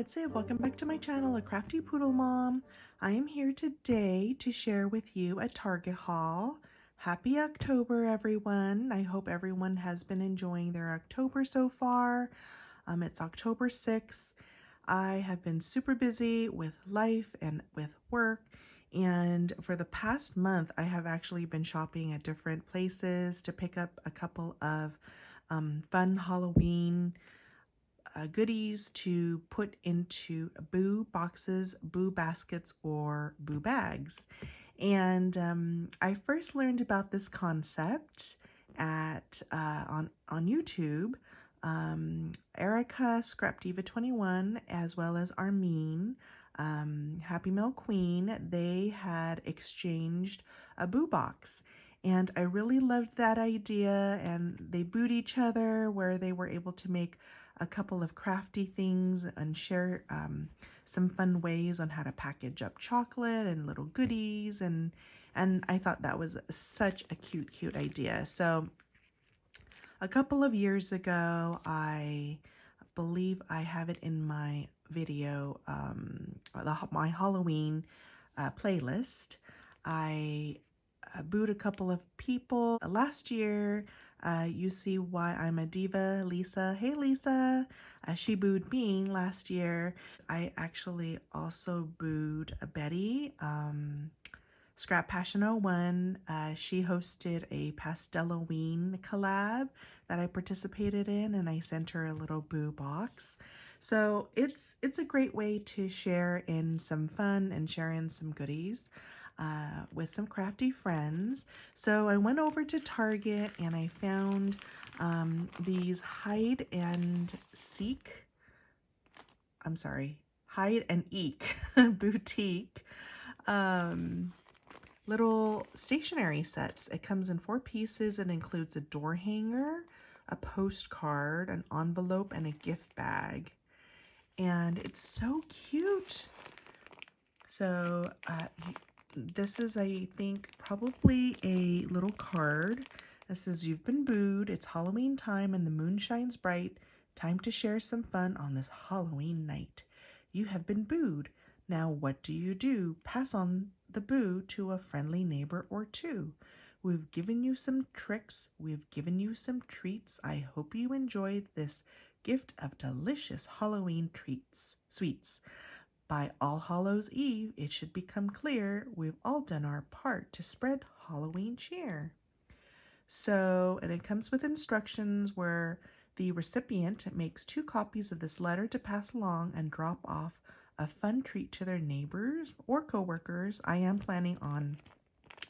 it's Siv. Welcome back to my channel, A Crafty Poodle Mom. I am here today to share with you a Target haul. Happy October, everyone. I hope everyone has been enjoying their October so far. It's October 6th. I have been super busy with life and with work. And for the past month, I have actually been shopping at different places to pick up a couple of fun Halloween goodies to put into boo boxes, boo baskets, or boo bags. And I first learned about this concept at on YouTube. Erica, Scrap Diva 21, as well as Armin, Happy Mail Queen, they had exchanged a boo box. And I really loved that idea, and they booed each other where they were able to make a couple of crafty things and share some fun ways on how to package up chocolate and little goodies, and I thought that was such a cute idea. So a couple of years ago, I believe I have it in my video, my Halloween playlist. I booed a couple of people last year. You see why I'm a diva, Lisa. Hey, Lisa. She booed me last year. I actually also booed Betty. Scrap Passion 01. She hosted a Pasteloween collab that I participated in, and I sent her a little boo box. So it's a great way to share in some fun and share in some goodies with some crafty friends. So I went over to Target and I found these hide and eek boutique little stationery sets. It comes in 4 pieces and includes a door hanger, a postcard, an envelope, and a gift bag. And it's so cute. So this is, I think, probably a little card that says, "You've been booed. It's Halloween time and the moon shines bright. Time to share some fun on this Halloween night. You have been booed. Now what do? Pass on the boo to a friendly neighbor or two. We've given you some tricks. We've given you some treats. I hope you enjoyed this gift of delicious Halloween sweets. By All Hallows Eve, it should become clear we've all done our part to spread Halloween cheer." So, and it comes with instructions where the recipient makes 2 copies of this letter to pass along and drop off a fun treat to their neighbors or coworkers. I am planning on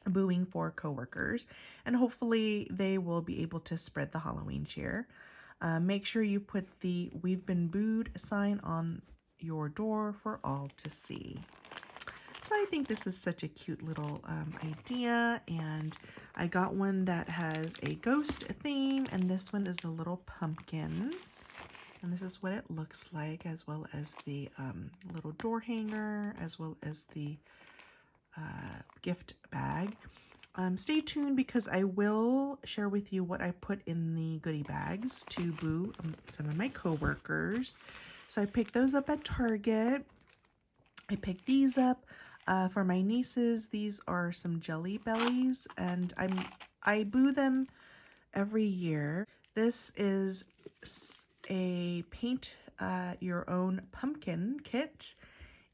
booing 4 coworkers, and hopefully they will be able to spread the Halloween cheer. Make sure you put the "We've been booed" sign on your door for all to see. So I think this is such a cute little idea, and I got one that has a ghost theme, and this one is a little pumpkin. And this is what it looks like, as well as the little door hanger, as well as the gift bag. Stay tuned because I will share with you what I put in the goodie bags to boo some of my coworkers. So I picked those up at Target. I picked these up for my nieces. These are some Jelly Bellies, and I boo them every year. This is a paint your own pumpkin kit,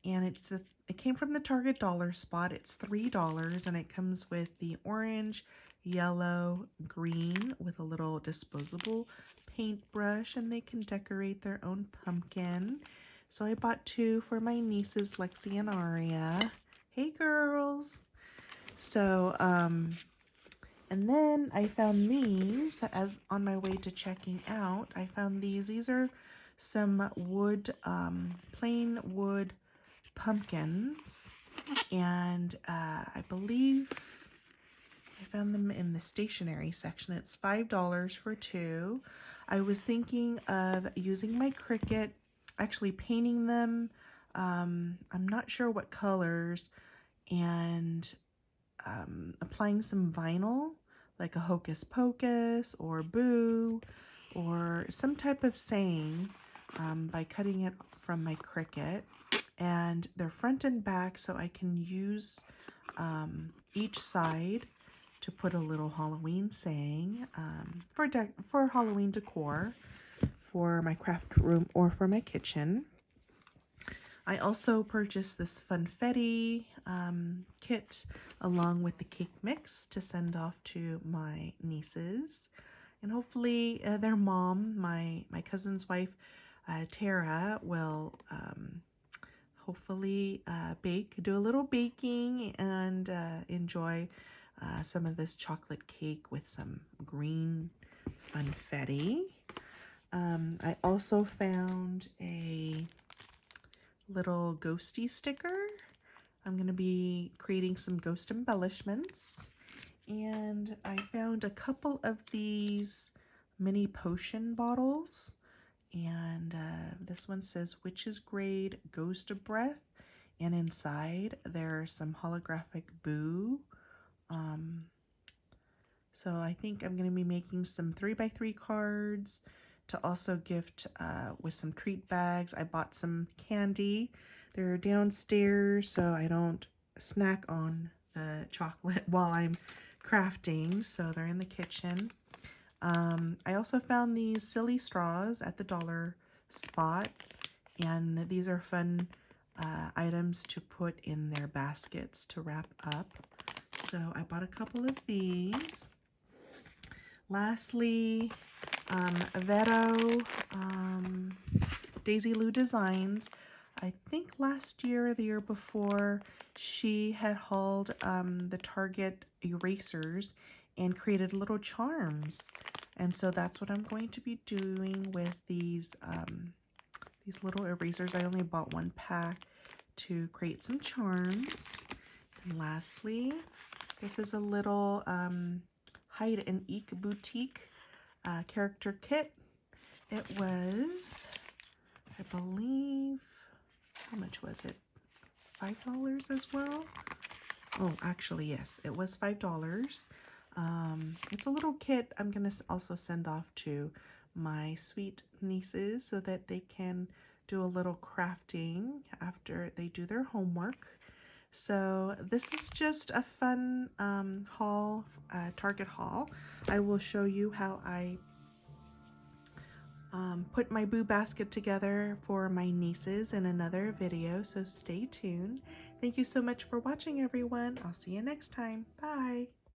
and it came from the Target dollar spot. It's $3, and it comes with the orange, yellow, green with a little disposable paintbrush, and they can decorate their own pumpkin. So I bought 2 for my nieces, Lexi and Aria. Hey girls. So and then I found these as on my way to checking out. I found these. These are some wood, plain wood pumpkins, and I believe I found them in the stationery section. It's $5 for 2. I was thinking of using my Cricut, actually painting them. I'm not sure what colors, and applying some vinyl, like a Hocus Pocus or Boo or some type of saying by cutting it from my Cricut. And they're front and back, so I can use each side to put a little Halloween saying for Halloween decor for my craft room or for my kitchen. I also purchased this funfetti kit along with the cake mix to send off to my nieces. And hopefully their mom, my cousin's wife, Tara, will hopefully do a little baking and enjoy some of this chocolate cake with some green funfetti. I also found a little ghosty sticker. I'm going to be creating some ghost embellishments. And I found a couple of these mini potion bottles. And this one says Witch's Grade Ghost of Breath. And inside there are some holographic Boo. So I think I'm going to be making some 3x3 cards to also gift with some treat bags. I bought some candy. They're downstairs so I don't snack on the chocolate while I'm crafting. So they're in the kitchen. I also found these silly straws at the dollar spot. And these are fun items to put in their baskets to wrap up. So I bought a couple of these. Lastly, Vero Daisy Lou Designs. I think last year or the year before, she had hauled the Target erasers and created little charms. And so that's what I'm going to be doing with these little erasers. I only bought one pack to create some charms. And lastly, this is a little Hide and Eek Boutique character kit. It was, I believe, how much was it? $5 as well? Oh, actually, yes, it was $5. It's a little kit I'm going to also send off to my sweet nieces so that they can do a little crafting after they do their homework. So this is just a fun haul, Target haul. I will show you how I put my boo basket together for my nieces in another video, so stay tuned. Thank you so much for watching, everyone. I'll see you next time. Bye.